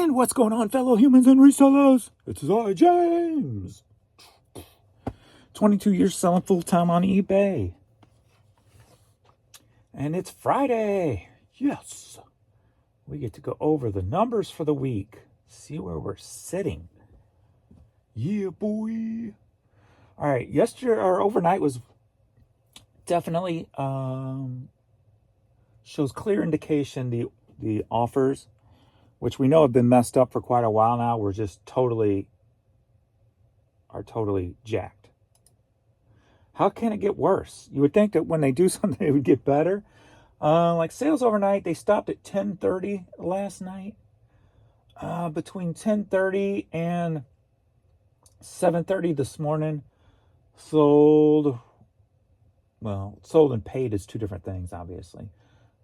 And what's going on, fellow humans and resellers? It's I, James. 22 years selling full-time on eBay. And it's Friday. Yes. We get to go over the numbers for the week. See where we're sitting. Yeah, boy. All right. Yesterday or overnight was definitely shows clear indication the offers, which we know have been messed up for quite a while now, were just totally jacked. How can it get worse? You would think that when they do something, it would get better. Like sales overnight, they stopped at 10:30 last night. Between 10:30 and 7:30 this morning, sold and paid is two different things, obviously.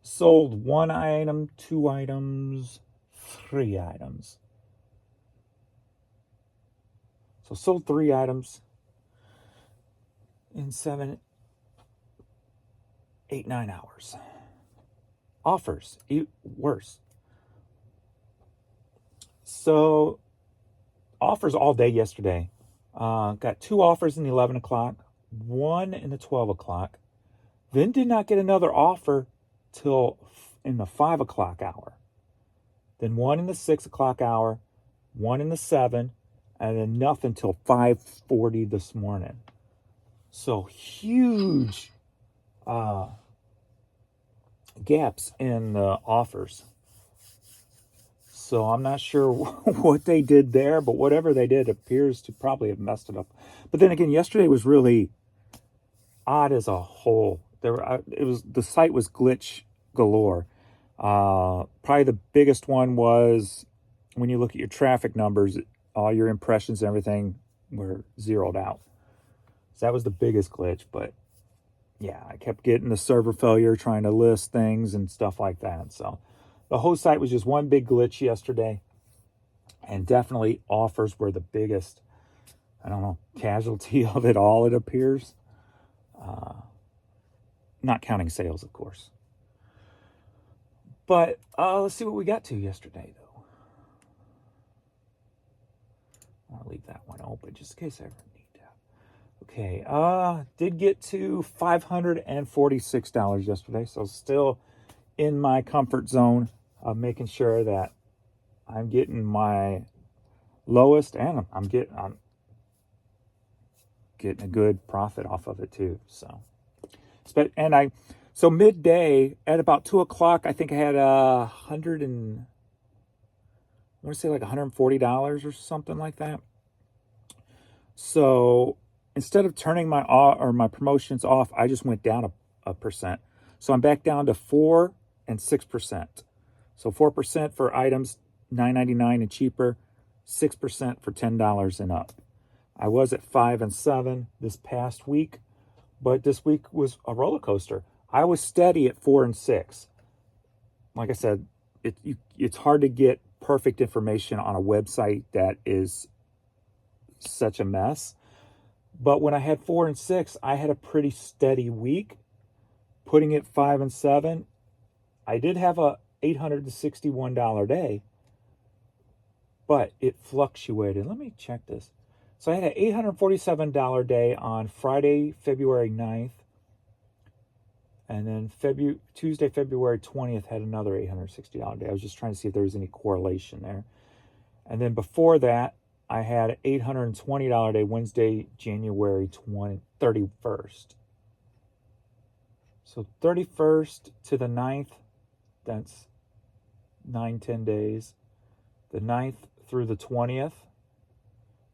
Sold 1 item, 2 items, 3 items. So sold 3 items in 7, 8, 9 hours. Offers, worse. So offers all day yesterday. Got 2 offers in the 11 o'clock, 1 in the 12 o'clock. Then did not get another offer till in the 5 o'clock hour. Then 1 in the 6 o'clock hour, 1 in the 7, and then nothing till 5:40 this morning. So huge gaps in the offers. So I'm not sure what they did there, but whatever they did appears to probably have messed it up. But then again, yesterday was really odd as a whole. The site was glitch galore. Probably the biggest one was when you look at your traffic numbers, all your impressions and everything were zeroed out. So that was the biggest glitch. But yeah, I kept getting the server failure trying to list things and stuff like that. So the whole site was just one big glitch yesterday. And definitely offers were the biggest, casualty of it all, it appears. Not counting sales, of course. But let's see what we got to yesterday, though. I want to leave that one open just in case I ever need that. Okay, did get to $546 yesterday, so still in my comfort zone of making sure that I'm getting my lowest, and I'm getting a good profit off of it too. So midday at about 2 o'clock, I think I had $140 or something like that. So instead of turning my promotions off, I just went down a percent. So I'm back down to 4 and 6%. So 4% for items $9.99 and cheaper, 6% for $10 and up. I was at 5 and 7 this past week, but this week was a roller coaster. I was steady at 4 and 6. Like I said, it's hard to get perfect information on a website that is such a mess. But when I had 4 and 6, I had a pretty steady week. Putting it 5 and 7, I did have a $861 day, but it fluctuated. Let me check this. So I had an $847 day on Friday, February 9th. And then Tuesday, February 20th had another $860 day. I was just trying to see if there was any correlation there. And then before that, I had an $820 day Wednesday, January 31st. So 31st to the 9th, that's 9-10 days. The 9th through the 20th,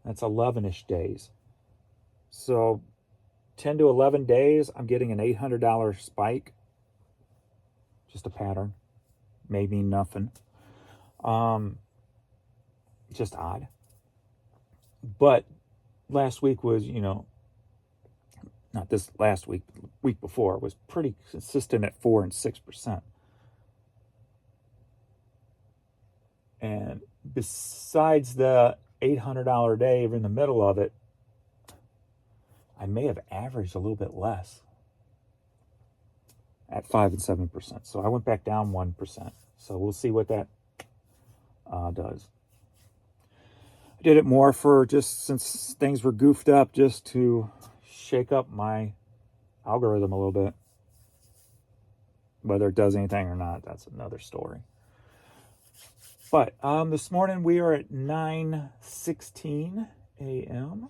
that's 11-ish days. So 10 to 11 days, I'm getting an $800 spike. Just a pattern. May mean nothing. Just odd. But last week was, not this last week, the week before, was pretty consistent at 4 and 6%. And besides the $800 day in the middle of it, I may have averaged a little bit less at 5 and 7%. So I went back down 1%. So we'll see what that does. I did it more for just since things were goofed up, just to shake up my algorithm a little bit. Whether it does anything or not, that's another story. But this morning we are at 9:16 a.m.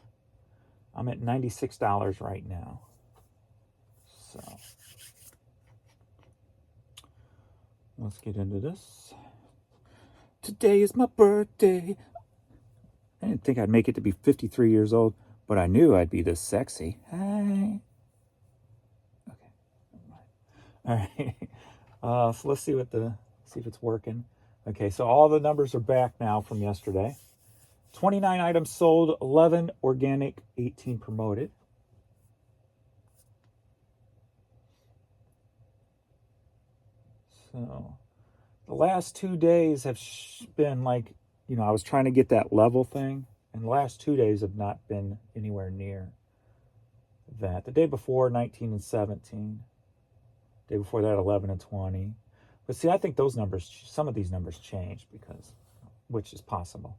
I'm at $96 right now. So let's get into this. Today is my birthday. I didn't think I'd make it to be 53 years old, but I knew I'd be this sexy. Hi. Okay. All right. So let's see see if it's working. Okay, so all the numbers are back now from yesterday. 29 items sold, 11 organic, 18 promoted. So the last 2 days have been like, I was trying to get that level thing, and the last 2 days have not been anywhere near that. The day before, 19 and 17. The day before that, 11 and 20. But see, I think some of these numbers change which is possible.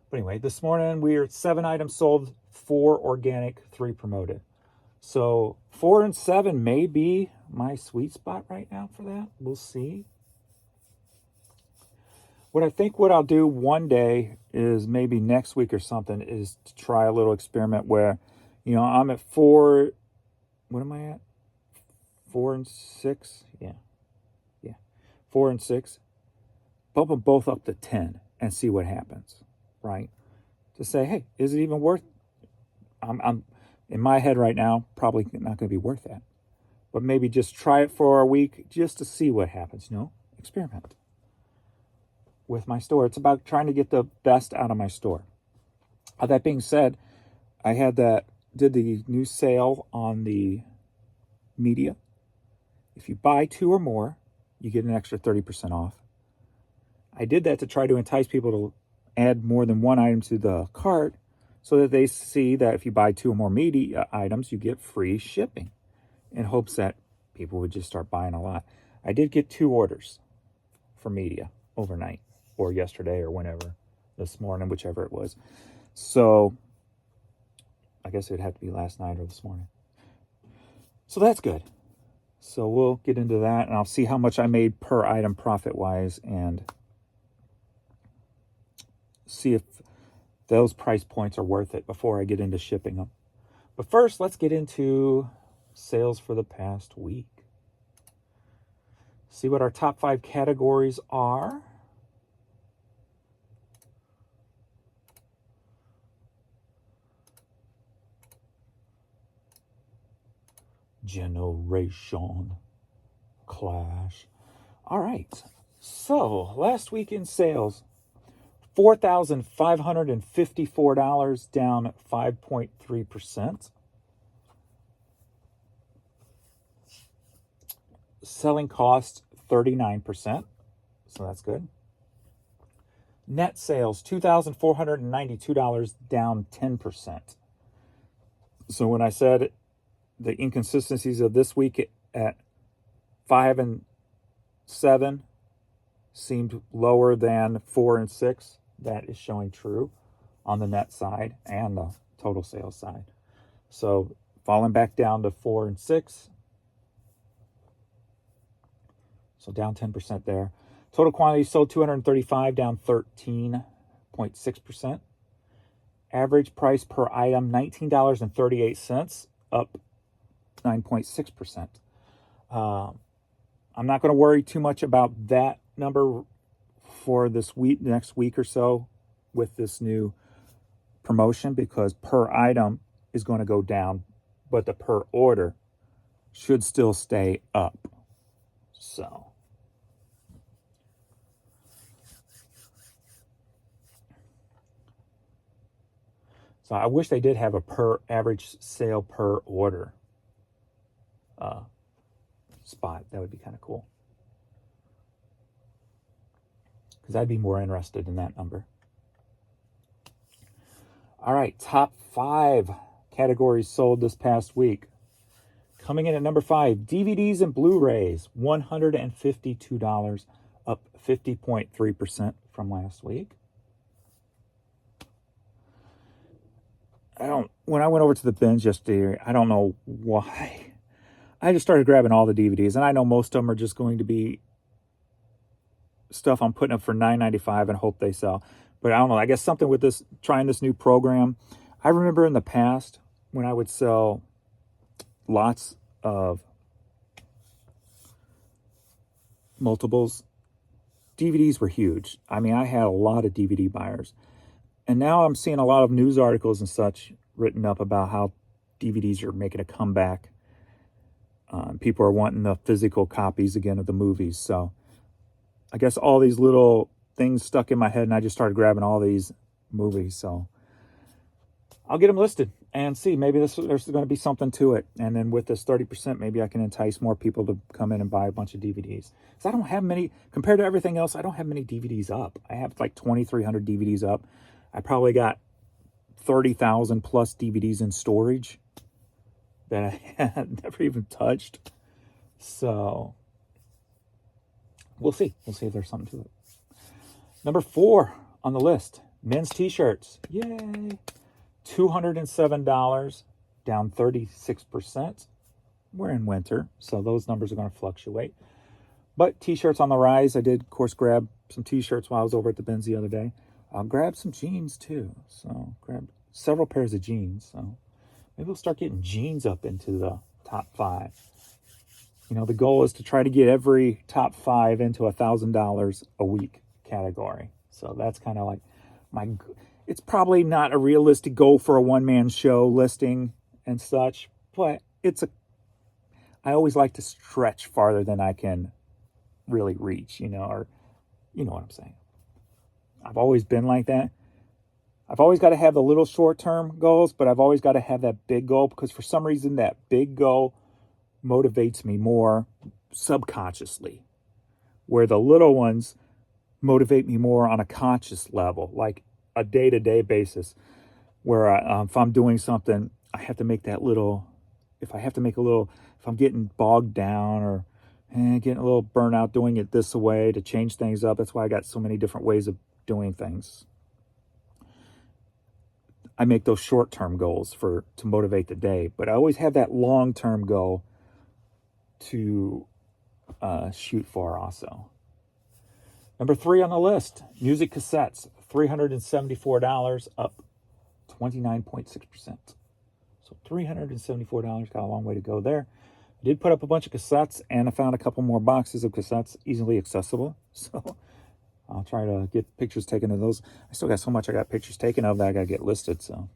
But anyway, this morning we are at 7 items sold, 4 organic, 3 promoted. So 4 and 7 may be my sweet spot right now for that. We'll see. What I'll do one day is maybe next week or something is to try a little experiment where, I'm at 4. What am I at? 4 and 6? Yeah. 4 and 6. Bump them both up to 10 and see what happens, right? To say, hey, is it even worth? I'm in my head right now, probably not going to be worth that. But maybe just try it for a week just to see what happens. Experiment with my store. It's about trying to get the best out of my store. That being said, I did the new sale on the media. If you buy 2 or more, you get an extra 30% off. I did that to try to entice people to add more than one item to the cart so that they see that if you buy 2 or more media items, you get free shipping, in hopes that people would just start buying a lot. I did get 2 orders for media overnight, or yesterday, or whenever, this morning, whichever it was. So I guess it would have to be last night or this morning. So that's good. So we'll get into that, and I'll see how much I made per item profit-wise, and see if those price points are worth it before I get into shipping them. But first, let's get into sales for the past week. See what our top 5 categories are. Generation Clash. All right. So last week in sales, $4,554, down 5.3%. Selling cost 39%, so that's good. Net sales $2,492, down 10%. So when I said the inconsistencies of this week at 5 and 7 seemed lower than 4 and 6, that is showing true on the net side and the total sales side. So falling back down to 4 and 6. So down 10% there. Total quantity sold 235, down 13.6%. Average price per item, $19.38, up 9.6%. I'm not going to worry too much about that number for this week, next week or so, with this new promotion, because per item is going to go down, but the per order should still stay up. So I wish they did have a per average sale per order spot. That would be kind of cool, because I'd be more interested in that number. All right, top 5 categories sold this past week. Coming in at number 5, DVDs and Blu-rays, $152, up 50.3% from last week. when I went over to the bins yesterday, I don't know why. I just started grabbing all the DVDs, and I know most of them are just going to be stuff I'm putting up for $9.95 and hope they sell. But I don't know. I guess something with this, trying this new program. I remember in the past when I would sell lots of multiples, DVDs were huge. I mean, I had a lot of DVD buyers. And now I'm seeing a lot of news articles and such written up about how DVDs are making a comeback. People are wanting the physical copies again of the movies. So I guess all these little things stuck in my head, and I just started grabbing all these movies. So I'll get them listed and see. Maybe there's going to be something to it. And then with this 30%, maybe I can entice more people to come in and buy a bunch of DVDs. Because I don't have many, compared to everything else, I don't have many DVDs up. I have like 2,300 DVDs up. I probably got 30,000 plus DVDs in storage that I had never even touched. So we'll see. We'll see if there's something to it. Number 4 on the list, men's t-shirts. Yay. $207, down 36%. We're in winter, so those numbers are going to fluctuate. But t-shirts on the rise. I did, of course, grab some t-shirts while I was over at the bins the other day. I'll grab some jeans too. So grabbed several pairs of jeans. So maybe we'll start getting jeans up into the top 5. You know, the goal is to try to get every top 5 into $1,000 a week category. So that's kind of like it's probably not a realistic goal for a one-man show listing and such, but I always like to stretch farther than I can really reach, or you know what I'm saying. I've always been like that. I've always got to have the little short-term goals, but I've always got to have that big goal because for some reason that big goal motivates me more subconsciously, where the little ones motivate me more on a conscious level, like a day-to-day basis, where if I'm doing something, I have to make that little, if I'm getting bogged down or getting a little burnout doing it this way to change things up. That's why I got so many different ways of doing things. I make those short-term goals to motivate the day, but I always have that long-term goal to shoot for also. Number 3 on the list, music cassettes, $374, up 29.6%. So $374, got a long way to go there. I did put up a bunch of cassettes, and I found a couple more boxes of cassettes easily accessible. So I'll try to get pictures taken of those. I still got so much I got pictures taken of that I got to get listed, so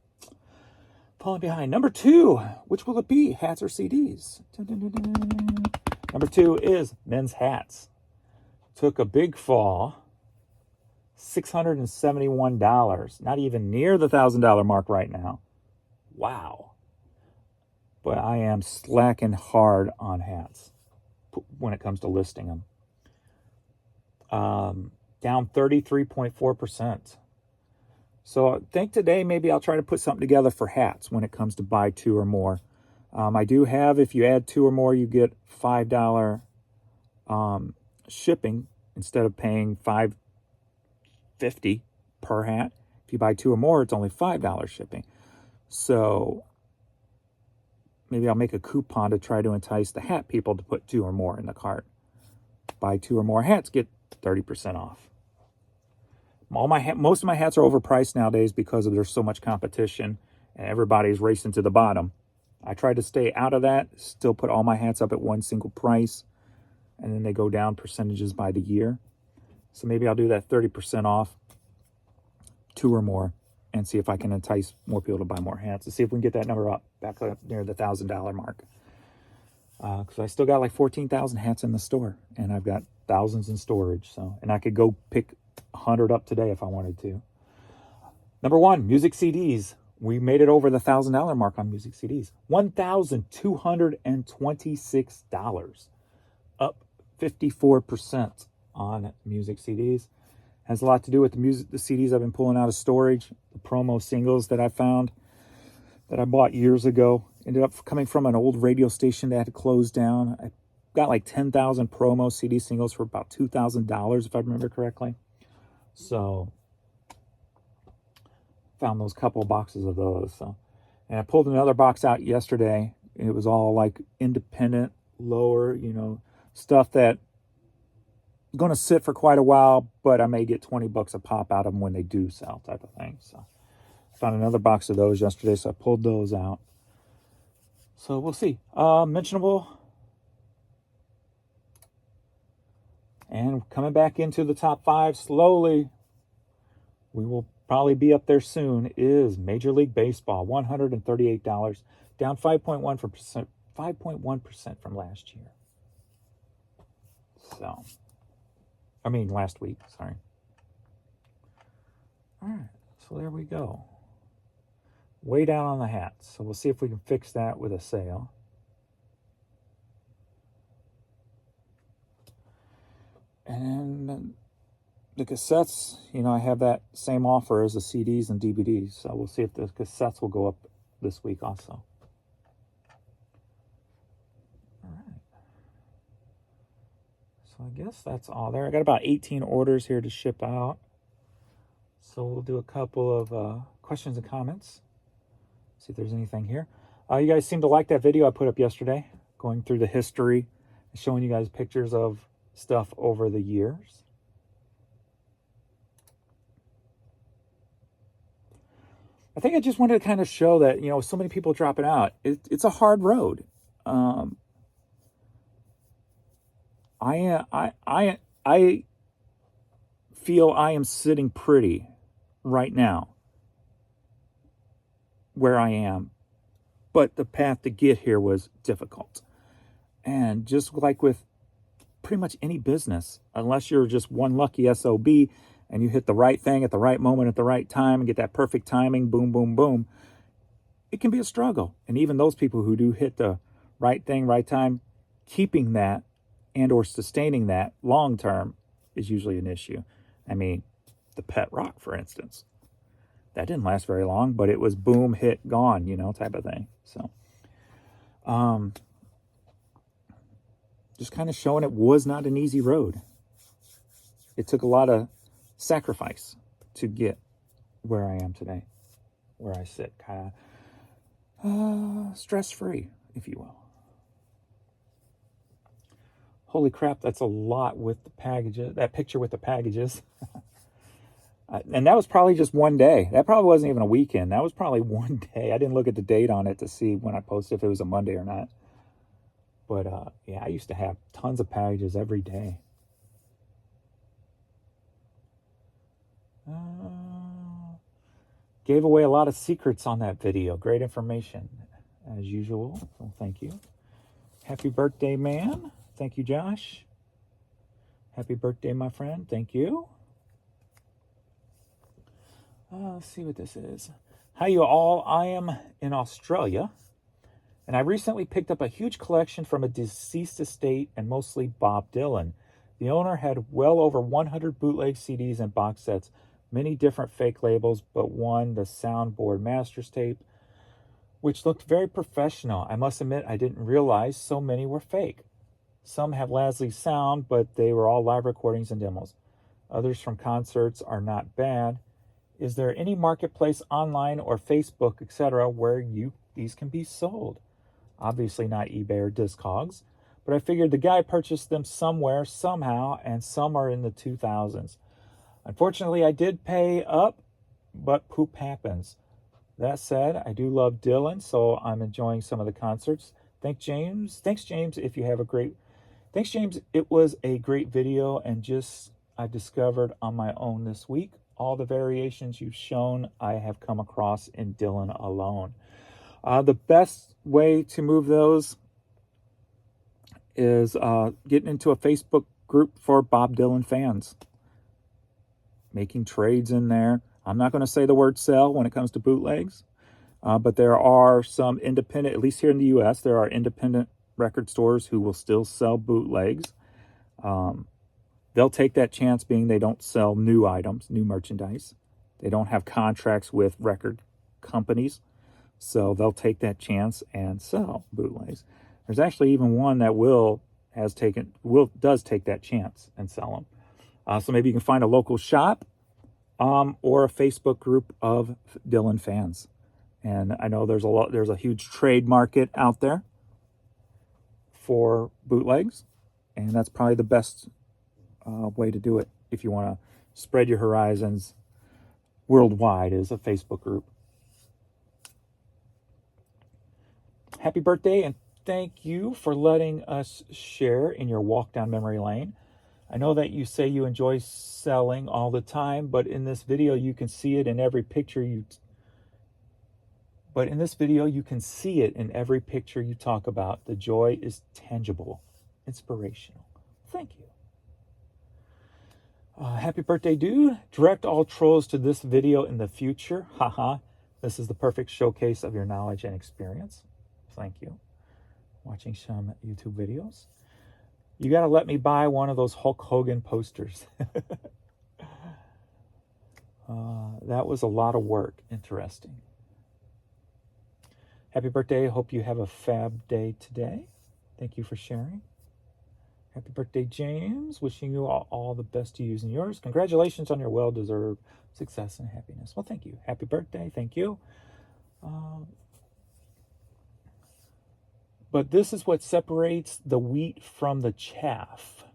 falling behind. Number 2, which will it be, hats or CDs? Dun, dun, dun, dun. Number 2 is men's hats. Took a big fall, $671, not even near the $1,000 mark right now. Wow. But I am slacking hard on hats when it comes to listing them. Down 33.4%. So I think today maybe I'll try to put something together for hats when it comes to buy 2 or more. I do have, if you add 2 or more, you get $5 shipping instead of paying $5.50 per hat. If you buy 2 or more, it's only $5 shipping. So maybe I'll make a coupon to try to entice the hat people to put 2 or more in the cart. Buy 2 or more hats, get 30% off. Most of my hats are overpriced nowadays because there's so much competition and everybody's racing to the bottom. I try to stay out of that, still put all my hats up at one single price, and then they go down percentages by the year. So maybe I'll do that 30% off, 2 or more, and see if I can entice more people to buy more hats, to see if we can get that number back up near the $1,000 mark. Because I still got like 14,000 hats in the store, and I've got thousands in storage. And I could go pick 100 up today if I wanted to. Number 1, music CDs. We made it over the $1,000 mark on music CDs. $1,226, up 54% on music CDs. Has a lot to do with the CDs I've been pulling out of storage, the promo singles that I found that I bought years ago. Ended up coming from an old radio station that had to close down. I got like 10,000 promo CD singles for about $2,000 if I remember correctly. So found those couple boxes of those. So And I pulled another box out yesterday. It was all like independent, lower, stuff that going to sit for quite a while, but I may get 20 bucks a pop out of them when they do sell, type of thing. So I found another box of those yesterday, so I pulled those out. So we'll see. Mentionable. And coming back into the top 5 slowly, we will probably be up there soon, is Major League Baseball, $138, down 5.1% from last year. So, last week, sorry. All right, so there we go. Way down on the hats. So we'll see if we can fix that with a sale. And the cassettes, I have that same offer as the CDs and DVDs. So we'll see if the cassettes will go up this week also. All right. So I guess that's all there. I got about 18 orders here to ship out. So we'll do a couple of questions and comments. See if there's anything here. You guys seem to like that video I put up yesterday, going through the history, showing you guys pictures of stuff over the years. I think I just wanted to kind of show that, so many people dropping out. It's a hard road. I feel I am sitting pretty right now where I am, but the path to get here was difficult. And just like with pretty much any business, unless you're just one lucky SOB and you hit the right thing at the right moment at the right time and get that perfect timing, boom, boom, boom, it can be a struggle. And even those people who do hit the right thing, right time, keeping that and or sustaining that long term is usually an issue. The pet rock, for instance, that didn't last very long, but it was boom, hit, gone, type of thing. So just kind of showing it was not an easy road. It took a lot of sacrifice to get where I am today, where I sit, kind of stress-free, if you will. Holy crap, that's a lot with the packages, that picture with the packages. And that was probably just one day. That probably wasn't even a weekend. That was probably one day. I didn't look at the date on it to see when I posted if it was a Monday or not. But yeah, I used to have tons of packages every day. Gave away a lot of secrets on that video. Great information, as usual. So thank you. Happy birthday, man. Thank you, Josh. Happy birthday, my friend. Thank you. Let's see what this is. Hi, you all. I am in Australia, and I recently picked up a huge collection from a deceased estate and mostly Bob Dylan. The owner had well over 100 bootleg CDs and box sets, many different fake labels, but one, the soundboard master's tape, which looked very professional. I must admit, I didn't realize so many were fake. Some have Lasley's sound, but they were all live recordings and demos. Others from concerts are not bad. Is there any marketplace online or Facebook, etc., where these can be sold? Obviously not eBay or Discogs, but I figured the guy purchased them somewhere, somehow, and some are in the 2000s. Unfortunately, I did pay up, but poop happens. That said, I do love Dylan, so I'm enjoying some of the concerts. Thanks, James. If you have a great... Thanks, James. It was a great video, and I discovered on my own this week. All the variations you've shown, I have come across in Dylan alone. The best way to move those is getting into a Facebook group for Bob Dylan fans. Making trades in there. I'm not going to say the word sell when it comes to bootlegs, but there are some independent, at least here in the U.S., there are independent record stores who will still sell bootlegs. They'll take that chance, being they don't sell new items, new merchandise. They don't have contracts with record companies, so they'll take that chance and sell bootlegs. There's actually even one that does take that chance and sell them. So maybe you can find a local shop or a Facebook group of Dylan fans And I know there's a huge trade market out there for bootlegs, and that's probably the best way to do it if you want to spread your horizons worldwide, is a Facebook group. Happy birthday, and thank you for letting us share in your walk down memory lane. I know that you say you enjoy selling all the time, but in this video you can see it in every picture you talk about. The joy is tangible, inspirational. Thank you. Happy birthday, dude. Direct all trolls to this video in the future. Haha. This is the perfect showcase of your knowledge and experience. Thank you. Watching some YouTube videos. You got to let me buy one of those Hulk Hogan posters. That was a lot of work. Interesting. Happy birthday. Hope you have a fab day today. Thank you for sharing. Happy birthday, James. Wishing you all the best to you and yours. Congratulations on your well-deserved success and happiness. Well, thank you. Happy birthday. Thank you. But this is what separates the wheat from the chaff.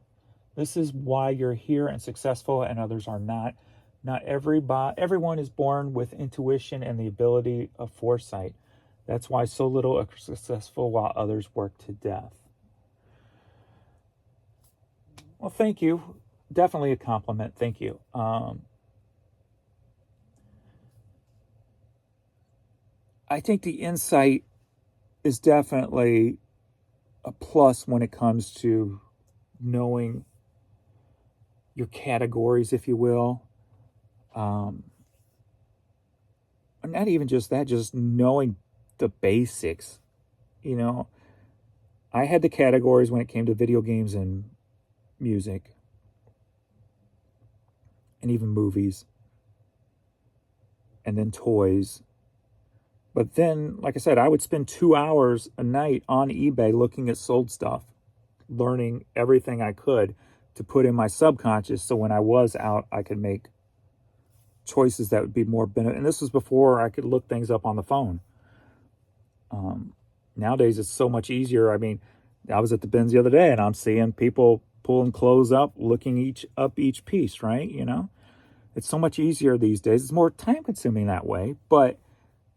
This is why you're here and successful and others are not. Not everyone is born with intuition and the ability of foresight. That's why so little are successful while others work to death. Well, thank you. Definitely a compliment. Thank you. I think the insight is definitely a plus when it comes to knowing your categories, if you will. Not even just that, just knowing the basics. You know, I had the categories when it came to video games and music and even movies and then toys. But then, like I said, I would spend 2 hours a night on eBay looking at sold stuff, learning everything I could to put in my subconscious so when I was out, I could make choices that would be more benefit. And this was before I could look things up on the phone. Nowadays, it's so much easier. I mean, I was at the bins the other day and I'm seeing people pulling clothes up, looking each piece, right? You know, it's so much easier these days. It's more time consuming that way, but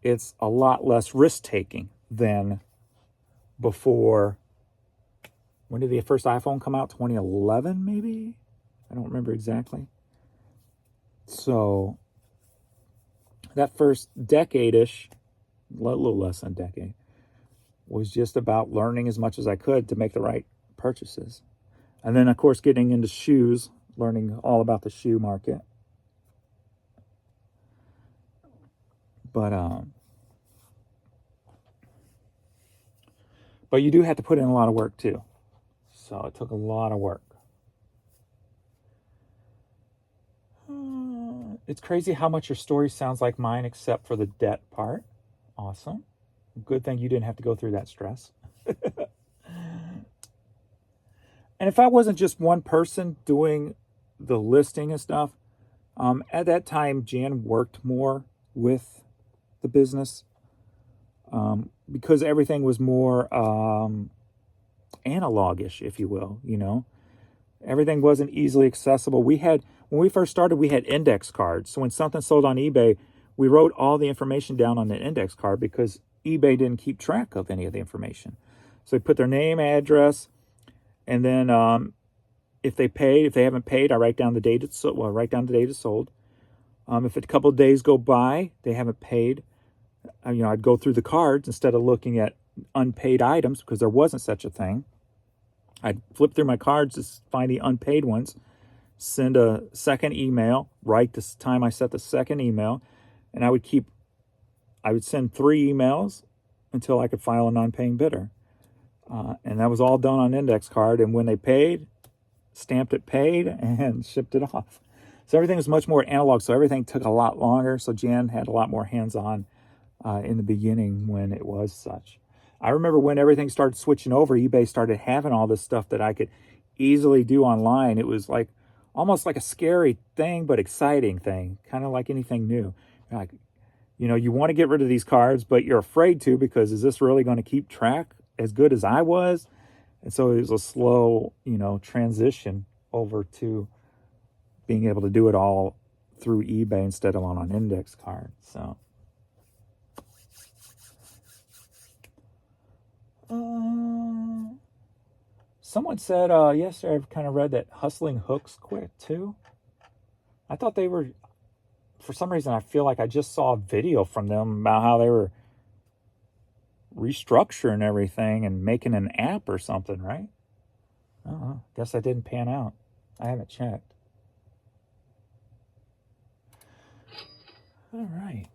it's a lot less risk taking than before. When did the first iPhone come out? 2011, maybe? I don't remember exactly. So that first decade-ish, a little less than a decade, was just about learning as much as I could to make the right purchases. And then, of course, getting into shoes, learning all about the shoe market. But you do have to put in a lot of work, too. So it took a lot of work. It's crazy how much your story sounds like mine, except for the debt part. Awesome. Good thing you didn't have to go through that stress. And if I wasn't just one person doing the listing and stuff, at that time, Jan worked more with the business because everything was more analogish, if you will, you know. Everything wasn't easily accessible. When we first started, we had index cards. So when something sold on eBay, we wrote all the information down on the index card because eBay didn't keep track of any of the information. So they put their name, address, and then if they haven't paid, I write down the date it's sold. Well, I write down the date it's sold. If a couple of days go by, they haven't paid, I'd go through the cards instead of looking at unpaid items because there wasn't such a thing. I'd flip through my cards to find the unpaid ones, send a second email, right this time I set the second email, and I would send 3 emails until I could file a non-paying bidder. And that was all done on index card. And when they paid, stamped it paid and shipped it off. So everything was much more analog. So everything took a lot longer. So Jan had a lot more hands-on in the beginning when it was such. I remember when everything started switching over, eBay started having all this stuff that I could easily do online. It was like almost like a scary thing, but exciting thing, kind of like anything new. Like, You know, you want to get rid of these cards, but you're afraid to, because is this really going to keep track as good as I was? And so it was a slow, you know, transition over to being able to do it all through eBay instead of on an index card. So someone said yesterday, I've kind of read that Hustling Hooks quit too. I thought they were, for some reason, I feel like I just saw a video from them about how they were restructuring everything and making an app or something, right? I don't know. Guess that didn't pan out. I haven't checked. All right.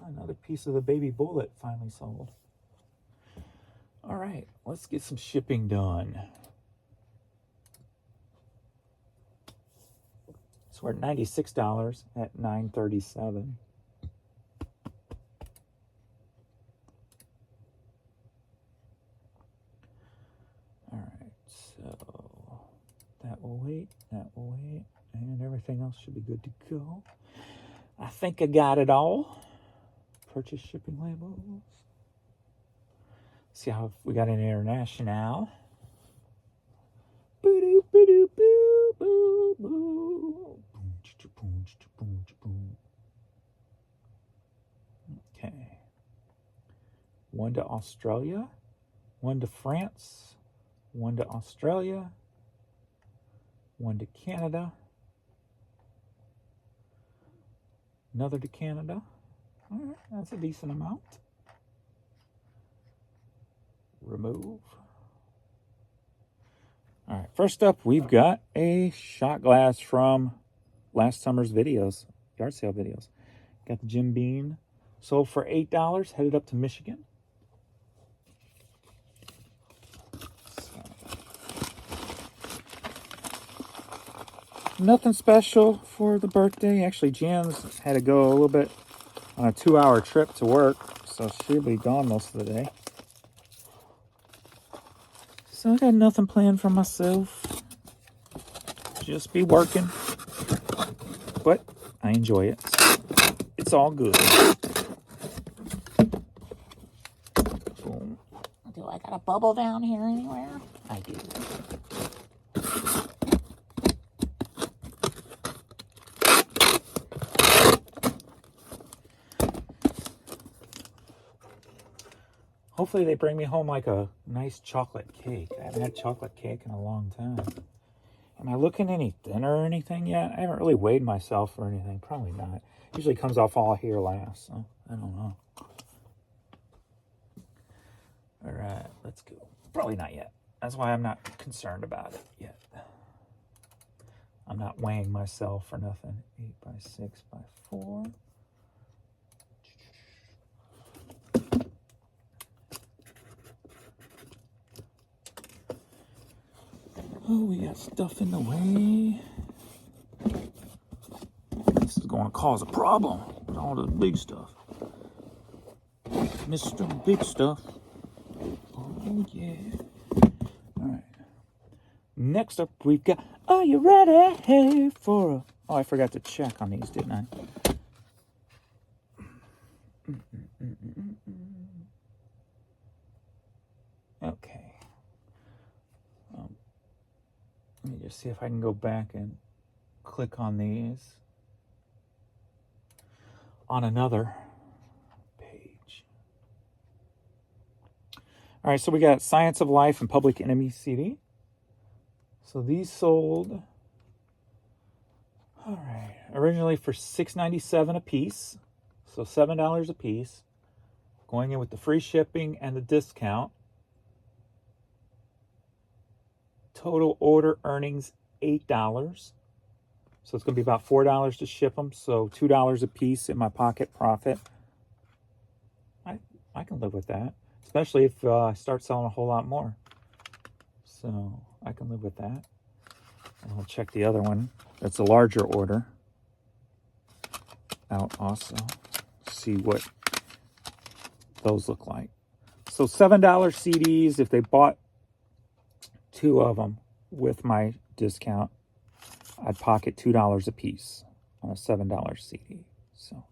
Another piece of the baby bullet finally sold. All right, let's get some shipping done. So we're at $96 at $9.37. All right, so that will wait, and everything else should be good to go. I think I got it all. Purchase shipping labels. See how we got an international. Okay. One to Australia, one to France, one to Australia, one to Canada, another to Canada. All right, that's a decent amount. Remove. All right, first up, we've got a shot glass from last summer's videos, yard sale videos. Got the Jim Beam. Sold for $8, headed up to Michigan. So, nothing special for the birthday. Actually, Jan's had to go a little bit on a 2-hour trip to work, so she'll be gone most of the day. So I got nothing planned for myself. Just be working. But I enjoy it. So it's all good. Boom. Do I got a bubble down here anywhere? I do. Hopefully they bring me home like a nice chocolate cake. I haven't had chocolate cake in a long time. Am I looking any thinner or anything yet? I haven't really weighed myself or anything. Probably not. Usually comes off all here last, so I don't know. All right, let's go. Probably not yet. That's why I'm not concerned about it yet. I'm not weighing myself for nothing. 8x6x4. Oh, we got stuff in the way. This is going to cause a problem with all the big stuff. Mr. Big Stuff. Oh, yeah. All right. Next up, we've got... Are you ready for a... Oh, I forgot to check on these, didn't I? Okay. Let me just see if I can go back and click on these on another page. All right, so we got Science of Life and Public Enemy CD. So these sold, all right, originally for $6.97 a piece, so $7 a piece. Going in with the free shipping and the discount. Total order earnings $8. So it's going to be about $4 to ship them. So $2 a piece in my pocket profit. I can live with that, especially if I start selling a whole lot more. So I can live with that. And I'll check the other one. That's a larger order out also. See what those look like. So $7 CDs if they bought 2 of them with my discount, I'd pocket $2 a piece. on a $7 CD. So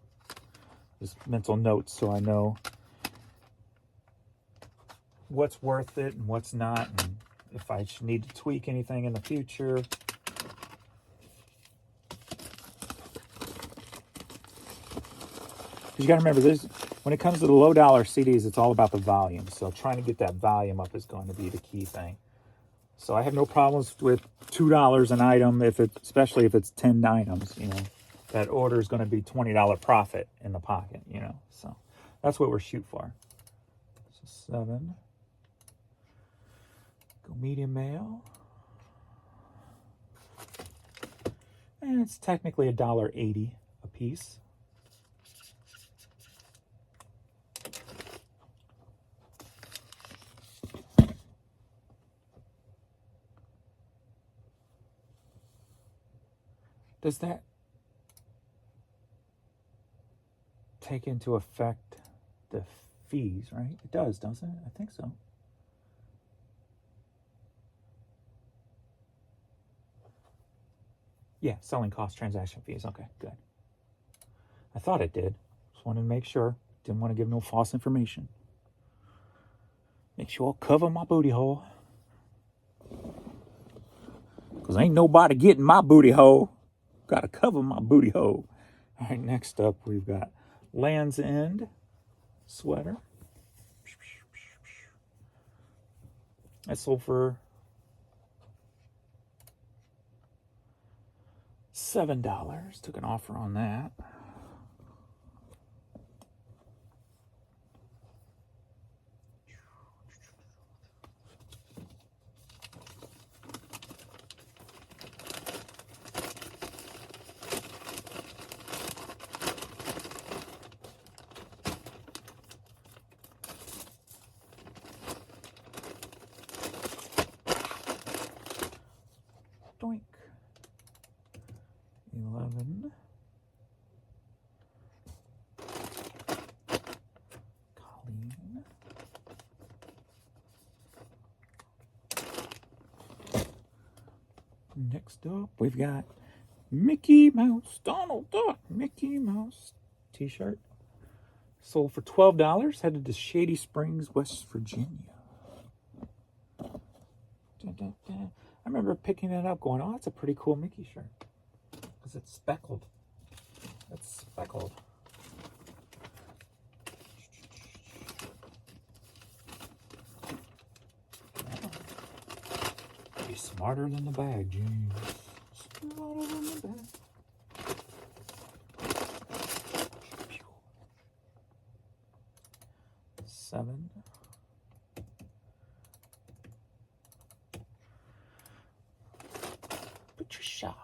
just mental notes so I know what's worth it and what's not, and if I need to tweak anything in the future. You got to remember, this when it comes to the low dollar CDs, it's all about the volume. So trying to get that volume up is going to be the key thing. So I have no problems with $2 an item, especially if it's 10 items. That order is going to be $20 profit in the pocket. So that's what we're shooting for. So 7. Go medium mail. And it's technically $1.80 a piece. Does that take into effect the fees, right? It does, doesn't it? I think so. Yeah, selling cost, transaction fees. Okay, good. I thought it did. Just wanted to make sure. Didn't want to give no false information. Make sure I cover my booty hole. Because ain't nobody getting my booty hole. Got to cover my booty hole. All right, next up we've got Land's End sweater. I sold for $7. Took an offer on that. Doink. 11. Colleen. Next up, we've got Mickey Mouse, Donald Duck, Mickey Mouse t-shirt. Sold for $12. Headed to Shady Springs, West Virginia. I remember picking it up going, oh, that's a pretty cool Mickey shirt. Because it's speckled. It's speckled. Be smarter than the bag, James. Smarter than the bag. 7. Patricia.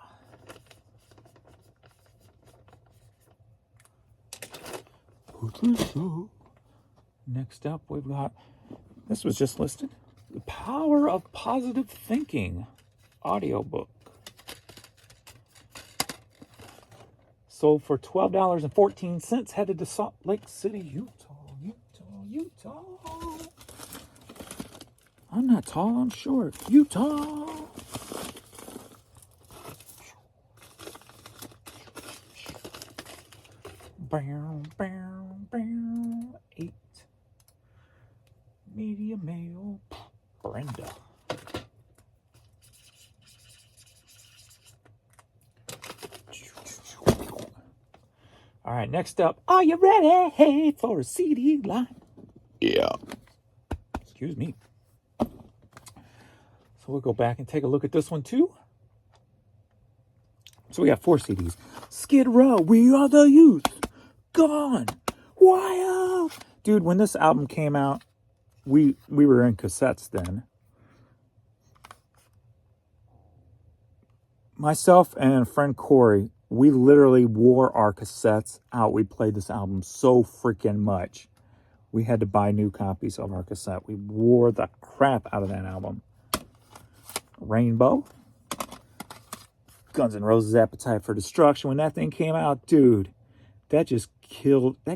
Next up, we've got, this was just listed, The Power of Positive Thinking audiobook. Sold for $12.14. Headed to Salt Lake City, Utah. I'm not tall, I'm short. Utah. Bow. 8. Media mail. Brenda. All right, next up. Are you ready for a CD line? Yeah. Excuse me. So we'll go back and take a look at this one too. So we got 4 CDs. Skid Row, We Are the Youth. Gone. Wild. Dude, when this album came out, we were in cassettes then. Myself and a friend Corey, we literally wore our cassettes out. We played this album so freaking much. We had to buy new copies of our cassette. We wore the crap out of that album. Rainbow. Guns N' Roses' Appetite for Destruction. When that thing came out, dude, that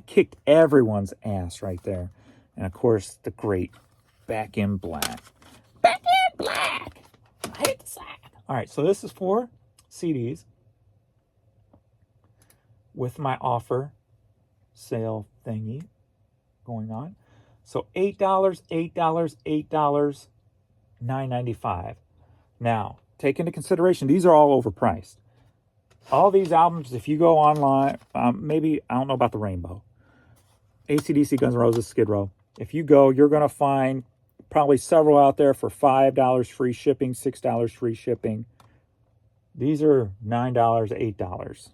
kicked everyone's ass right there. And of course, the great Back in Black. Back in Black! I hate the sack. All right, so this is 4 CDs. with my offer sale thingy going on. So $8, $8, $8, $9.95. Now, take into consideration, these are all overpriced. All these albums, if you go online, maybe, I don't know about the Rainbow, AC/DC, Guns N' Roses, Skid Row. If you go, you're going to find probably several out there for $5 free shipping, $6 free shipping. These are $9, $8.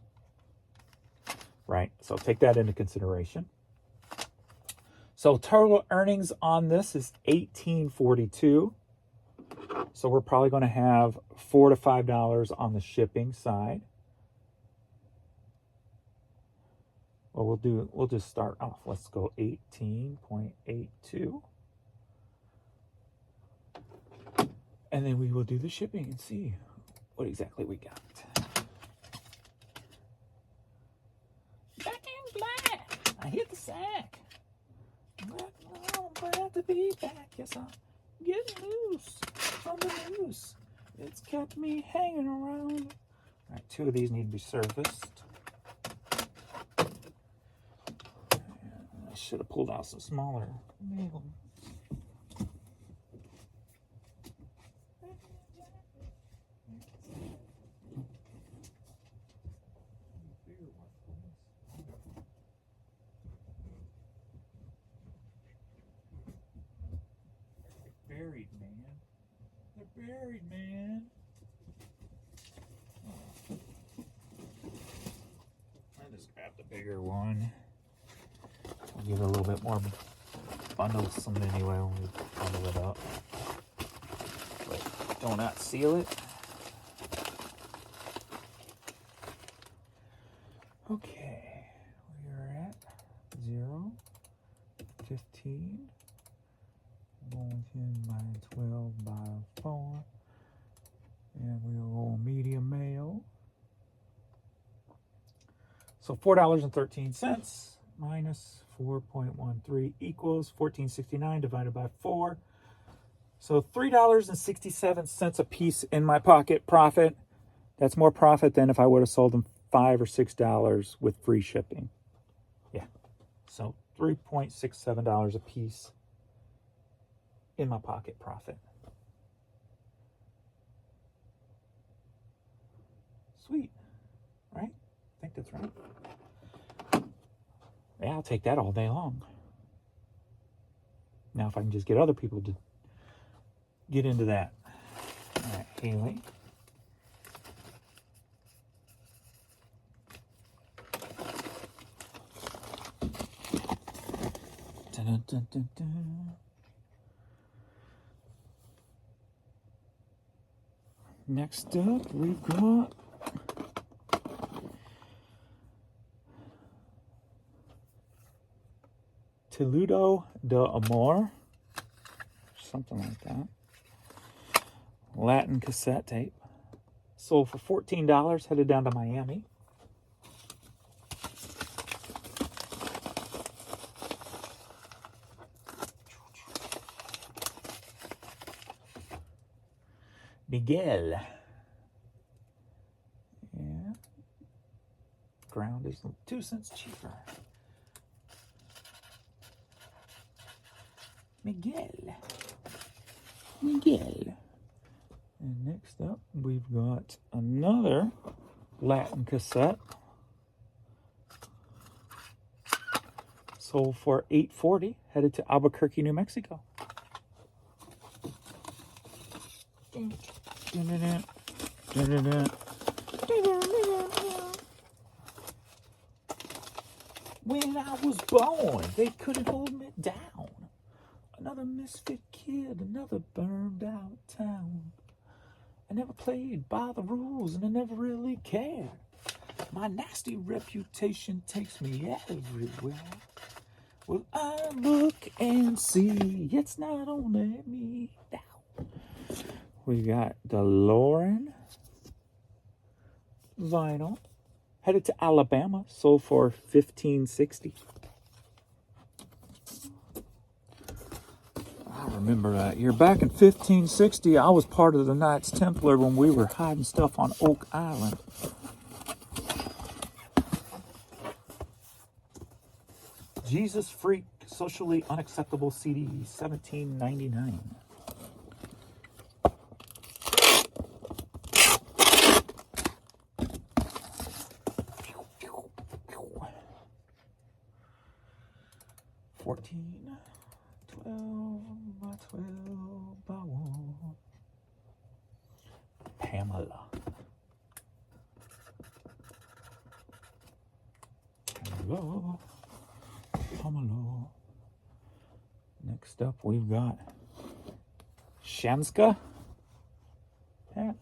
Right? So take that into consideration. So total earnings on this is $18.42. So we're probably going to have $4 to $5 on the shipping side. Well, we'll just start off. Let's go 18.82. And then we will do the shipping and see what exactly we got. Back in black. I hit the sack. I'm glad to be back. Yes, I'm getting loose from the noose. It's kept me hanging around. All right, 2 of these need to be serviced. I should have pulled out some smaller nails. Buried, man. They're buried, man. I just grabbed the bigger one. I'll give it a little bit more bundlesome anyway when we bundle it up. But do not seal it. Okay, we are at 0, 15. Going 10 by 12 by 4. And we'll roll medium mayo. So $4.13 minus 4.13 equals $14.69 divided by 4. So $3.67 a piece in my pocket profit. That's more profit than if I would have sold them $5 or $6 with free shipping. Yeah. So $3.67 a piece in my pocket profit. Sweet, right? I think that's right. Yeah, I'll take that all day long. Now, if I can just get other people to get into that. All right, Haley. Dun, dun, dun, dun. Next up, we've got Toledo de Amor, something like that. Latin cassette tape. Sold for $14, headed down to Miami. Miguel. Yeah. Ground is 2 cents cheaper. Miguel. And next up, we've got another Latin cassette. Sold for $8.40, headed to Albuquerque, New Mexico. When I was born, they couldn't hold me down. Another misfit kid, another burned out town. I never played by the rules and I never really cared. My nasty reputation takes me everywhere. Well, I look and see it's not only me now. We got DeLorean vinyl, headed to Alabama, sold for $15.60. I remember that year. Back in 1560, I was part of the Knights Templar when we were hiding stuff on Oak Island. Jesus Freak Socially Unacceptable CD, $17.99. $14, 12 by 12 by 1. Pamela. Hello. Pamela. Next up, we've got Shamska. Yeah.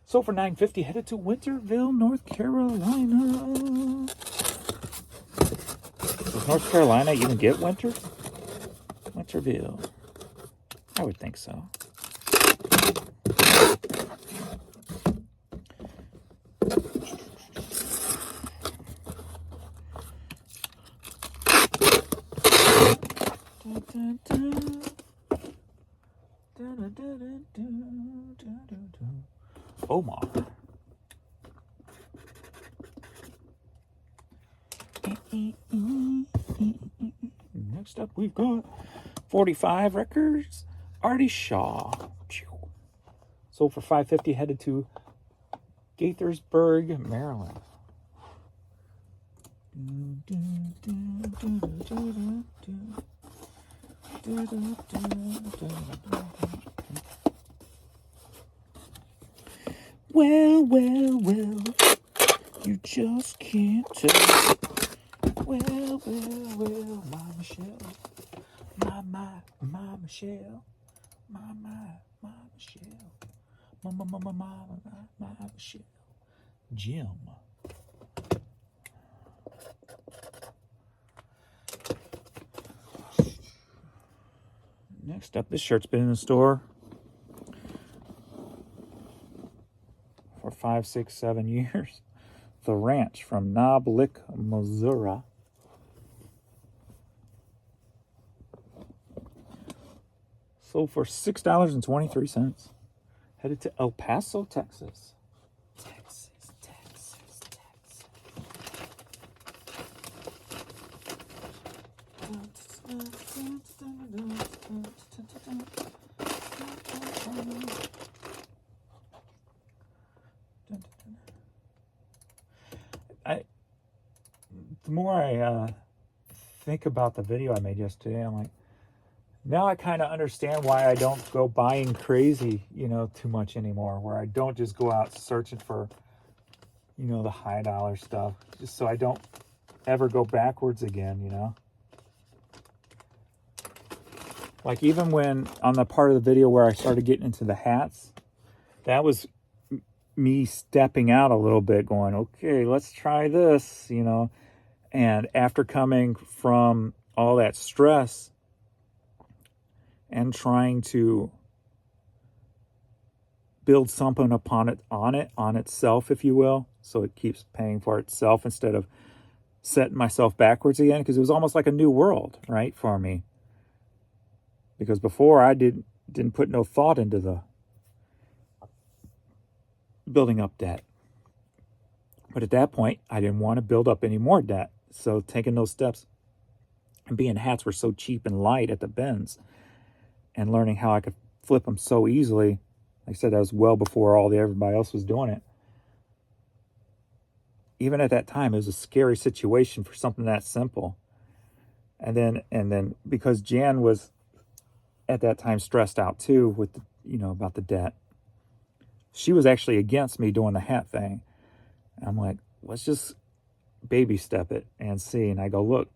So for $9.50, headed to Winterville, North Carolina. Does North Carolina even get winter? Winterville. I would think so. Omar. Next up, we've got 45 Records, Artie Shaw. Sold for $5.50, headed to Gaithersburg, Maryland. Well, well, well, you just can't tell. Well, well, well, my Michelle, my Michelle, my Michelle, my Michelle, Jim. Next up, this shirt's been in the store for 5, 6, 7 years. The Ranch from Knob Lick, Missouri. Sold for $6.23. Headed to El Paso, Texas. Texas. The more I think about the video I made yesterday, I'm like, now I kind of understand why I don't go buying crazy, too much anymore. Where I don't just go out searching for, the high dollar stuff, just so I don't ever go backwards again, Like even when on the part of the video where I started getting into the hats, that was me stepping out a little bit, going, okay, let's try this, And after coming from all that stress and trying to build something on itself, if you will, so it keeps paying for itself instead of setting myself backwards again, because it was almost like a new world, right, for me. Because before I didn't put no thought into the building up debt. But at that point, I didn't want to build up any more debt. So taking those steps and being hats were so cheap and light at the bins and learning how I could flip them so easily. Like I said, that was well before everybody else was doing it. Even at that time, it was a scary situation for something that simple. And then because Jan was at that time stressed out too with about the debt, she was actually against me doing the hat thing. And I'm like, let's just baby step it and see. And I go, look,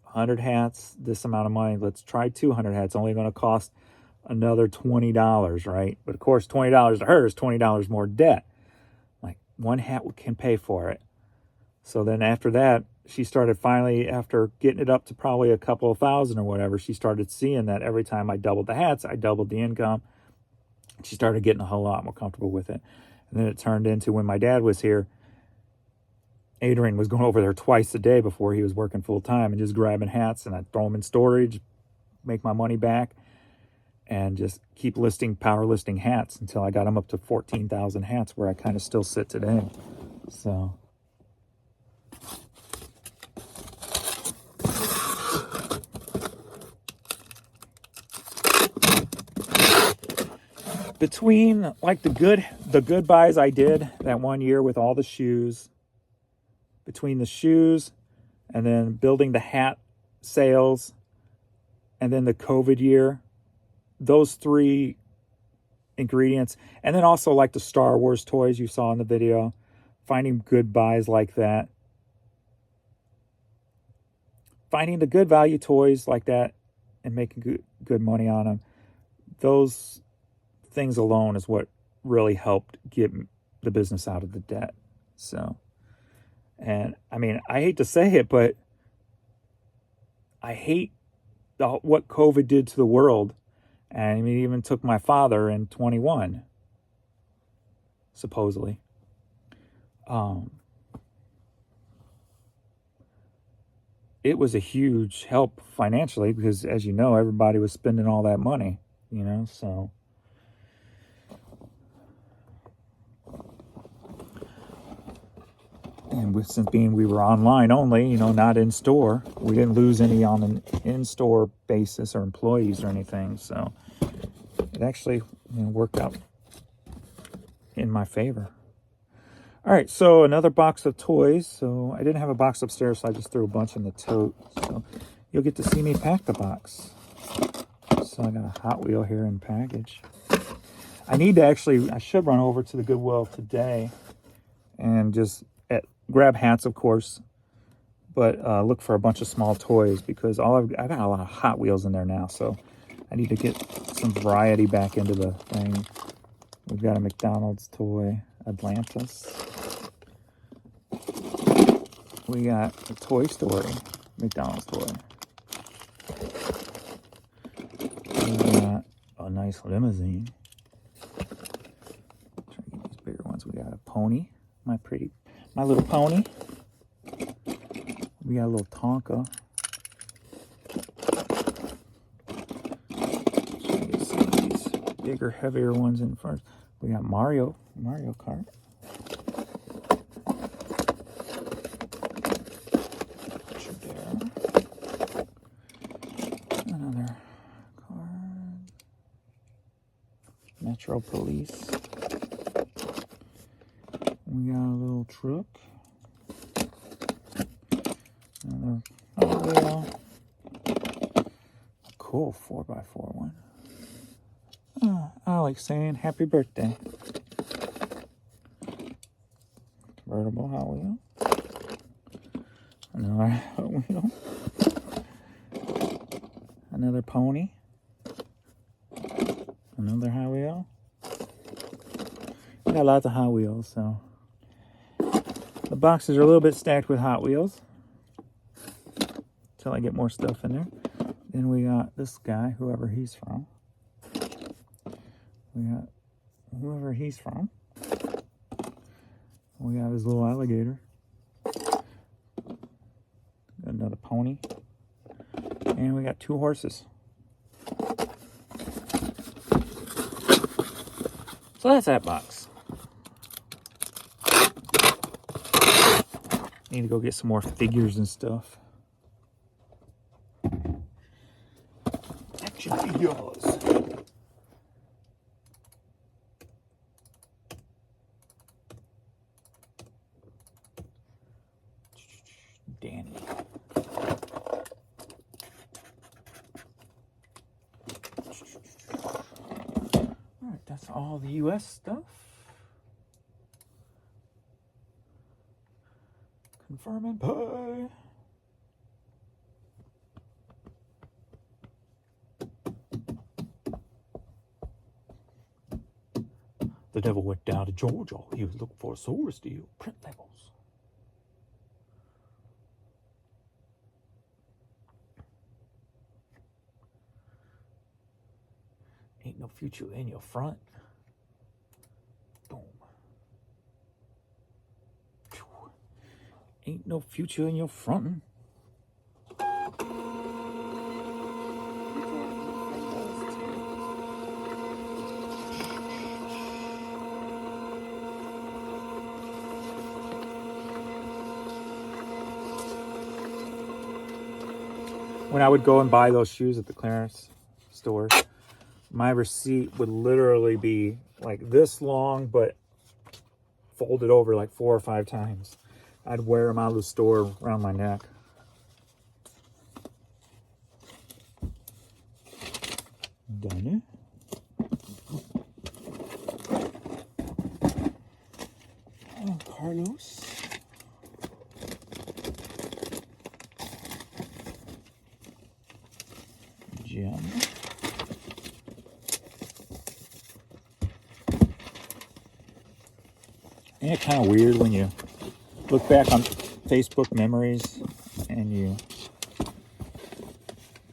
100 hats, this amount of money. Let's try 200 hats. Only going to cost another $20, right? But of course, $20 to her is $20 more debt. Like, one hat can pay for it. So then after that, she started finally, after getting it up to probably a couple of thousand or whatever, she started seeing that every time I doubled the hats, I doubled the income. She started getting a whole lot more comfortable with it. And then it turned into, when my dad was here, Adrian was going over there twice a day before he was working full time and just grabbing hats, and I'd throw them in storage, make my money back, and just keep power listing hats until I got them up to 14,000 hats, where I kind of still sit today. So between like the good buys I did that one year with all the shoes, between the shoes and then building the hat sales and then the COVID year, those three ingredients, and then also like the Star Wars toys you saw in the video, finding good buys like that, finding the good value toys like that and making good money on them, those things alone is what really helped get the business out of the debt. So, and I mean, I hate to say it, but I hate what COVID did to the world. And I mean, it even took my father in 21, supposedly. It was a huge help financially because, as you know, everybody was spending all that money, you know, so. And since we were online only, you know, not in store, we didn't lose any on an in-store basis or employees or anything. So it actually, you know, worked out in my favor. All right, so another box of toys. So I didn't have a box upstairs, so I just threw a bunch in the tote. So you'll get to see me pack the box. So I got a Hot Wheel here in package. I should run over to the Goodwill today and just grab hats, of course, but look for a bunch of small toys because I got a lot of Hot Wheels in there now, so I need to get some variety back into the thing. We've got a McDonald's toy, Atlantis. We got a Toy Story McDonald's toy. We got a nice limousine. Try to get these bigger ones. We got a pony, my little pony. We got a little Tonka. Get some of these bigger, heavier ones in first. We got Mario Kart. Another card. Metro Police. We got a little truck. Another wheel. Cool 4x4 one. I like saying happy birthday. Convertible Hot Wheel. Another Hot Wheel. Another pony. Another Hot Wheel. We got lots of Hot Wheels, so the boxes are a little bit stacked with Hot Wheels until I get more stuff in there. Then we got this guy, whoever he's from. We got whoever he's from. We got his little alligator. Got another pony. And we got 2 horses. So that's that box. Need to go get some more figures and stuff. Action figures. Danny. Alright, that's all the US stuff. Confirm and pay. The devil went down to Georgia. He was looking for a sword steel. Print levels. Ain't no future in your front. Boom. Ain't no future in your frontin'. When I would go and buy those shoes at the clearance stores, my receipt would literally be like this long, but folded over like 4 or 5 times. I'd wear them out of the store around my neck. Done it. Oh, Carlos. Jim. Ain't it kind of weird when you look back on Facebook memories and you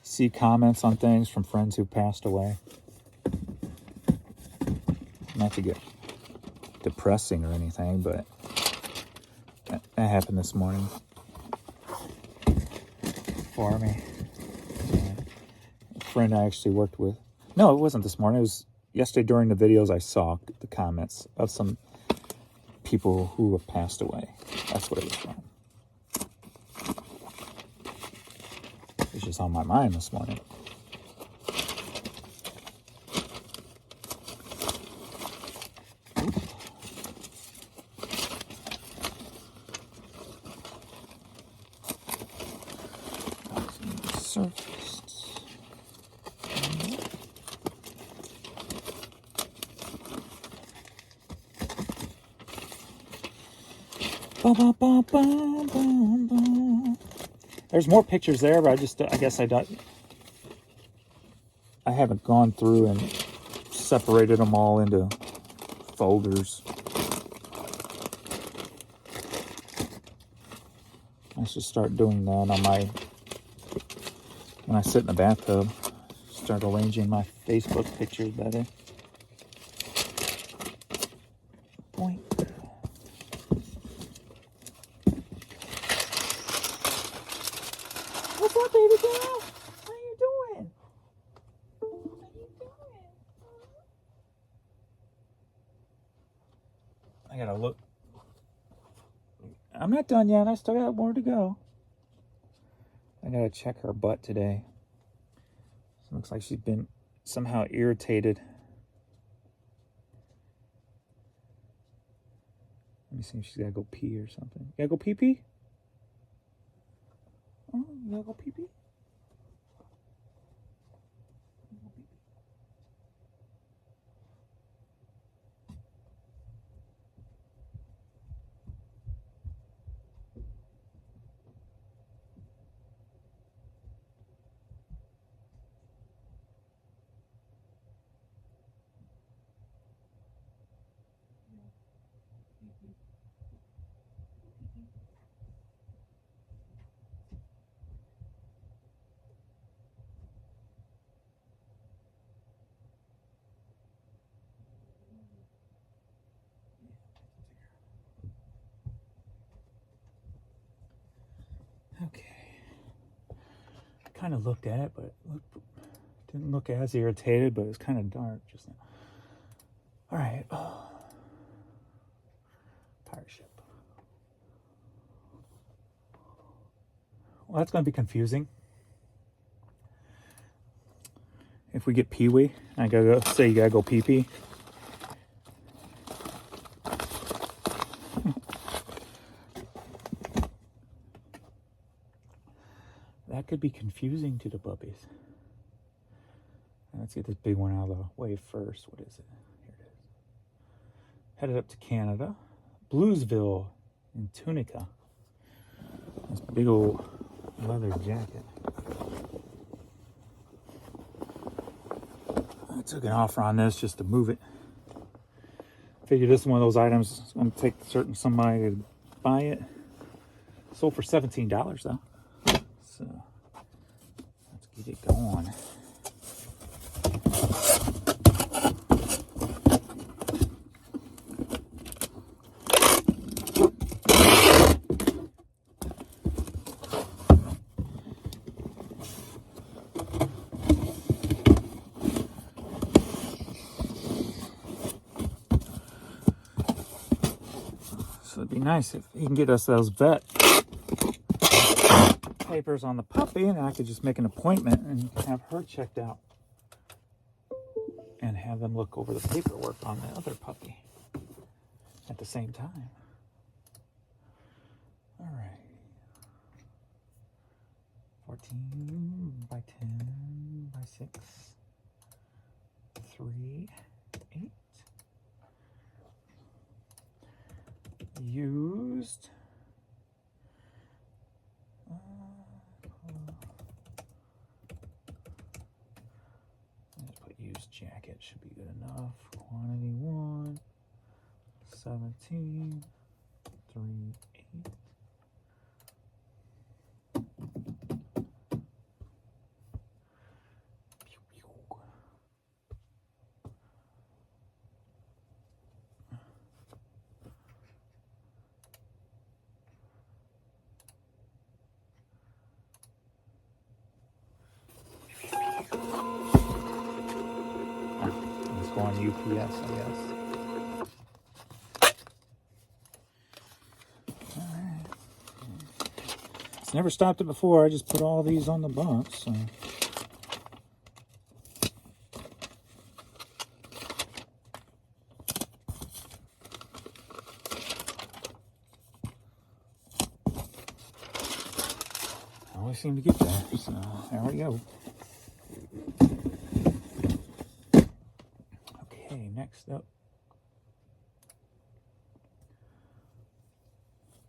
see comments on things from friends who passed away? Not to get depressing or anything, but that happened this morning for me. A friend I actually worked with. No, it wasn't this morning. It was yesterday during the videos I saw the comments of some people who have passed away. That's what it was from. It's just on my mind this morning. Surfaced. Ba, ba, ba, ba, ba, ba. There's more pictures there, but I guess I haven't gone through and separated them all into folders. I should start doing that on when I sit in the bathtub. Start arranging my Facebook pictures better. Boink. What's up, baby girl? How you doing? How you doing? I gotta look. I'm not done yet. I still got more to go. I gotta check her butt today. It looks like she's been somehow irritated. Let me see if she's gotta go pee or something. You gotta go pee pee? Oh, you gotta go pee pee? Okay. Kind of looked at it, but didn't look as irritated, but it was kind of dark just now. All right. Oh. Pirate ship. Well, that's going to be confusing. If we get Pee-wee, I gotta go, say you gotta go pee-pee. That could be confusing to the puppies. Let's get this big one out of the way first. What is it? Here it is. Headed up to Canada. Bluesville in Tunica. This big old leather jacket. I took an offer on this just to move it. Figured this is one of those items. It's going to take somebody to buy it. Sold for $17 though. So let's get it going. So it'd be nice if he can get us those vet papers on the puppy, and I could just make an appointment and have her checked out. and have them look over the paperwork on the other puppy at the same time. All right. 14 by 10 by 6, 3, 8. Used. Let's put used jacket, should be good enough. Quantity 1, 17, 3, 8. Let's go on UPS, I guess. Alright. It's never stopped it before. I just put all these on the box. So. I always seem to get there. So there we go. Next up,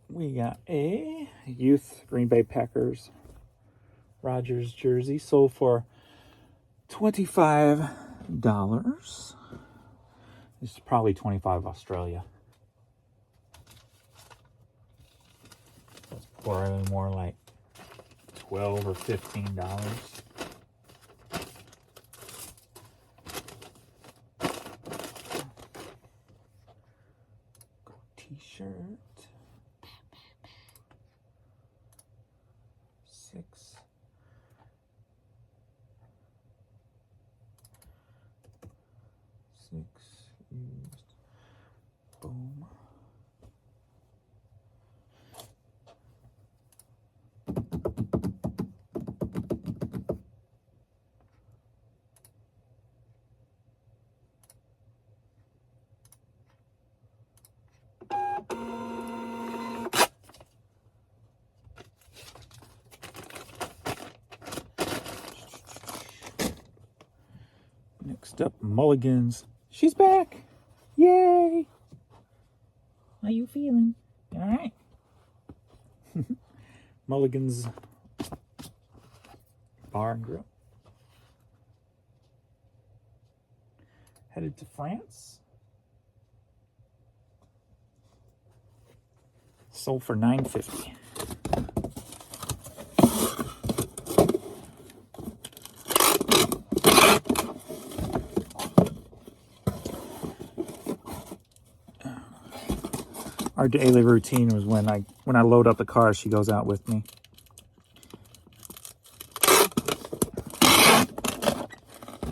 we got a youth Green Bay Packers Rodgers jersey, sold for $25. This is probably $25 Australia. That's probably more like $12 or $15. T-shirt, 6, used, boom. Next up, Mulligan's. She's back! Yay! How you feeling? All right. Mulligan's Bar and Grill. Headed to France. Sold for $9.50. Our daily routine was when I load up the car, she goes out with me.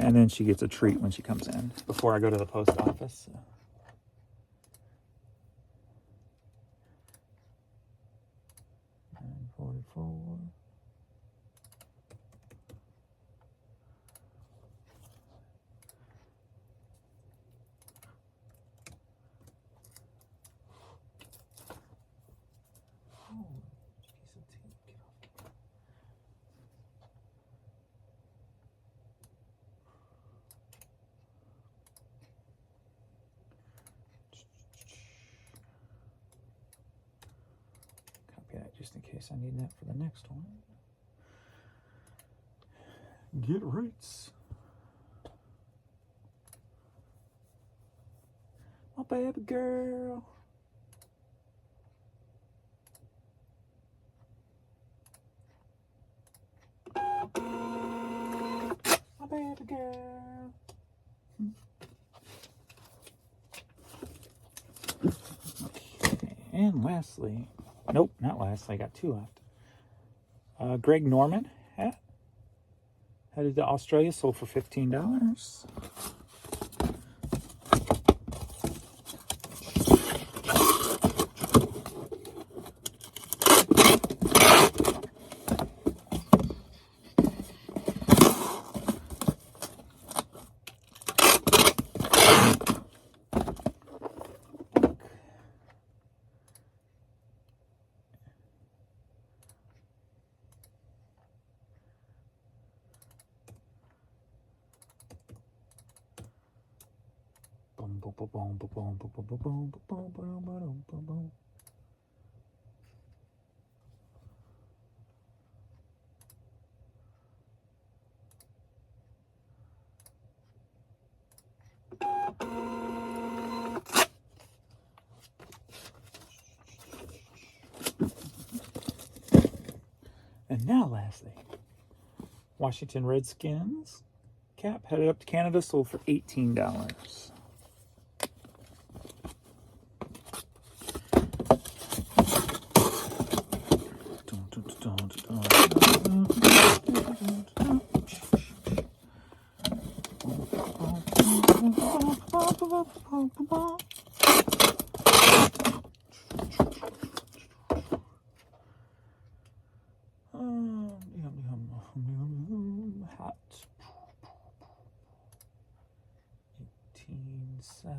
And then she gets a treat when she comes in before I go to the post office. 9:44. Just in case I need that for the next one. Get rates. My baby girl. My baby girl. Okay. And lastly, nope, not lastly, I got 2 left. Greg Norman hat. Headed to Australia, sold for $15. And now, lastly, Washington Redskins cap headed up to Canada, sold for $18. Hot. 18.7.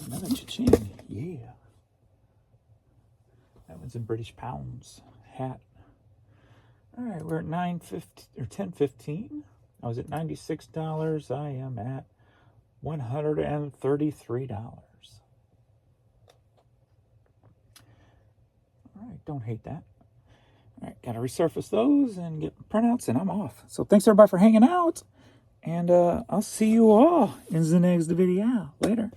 Another cha-ching, yeah. That one's in British pounds. Hat. All right, we're at 9.50 or 10.15. I was at $96. I am at $133. All right, don't hate that. All right, got to resurface those and get printouts, and I'm off. So thanks everybody for hanging out, and I'll see you all in the next video. Later.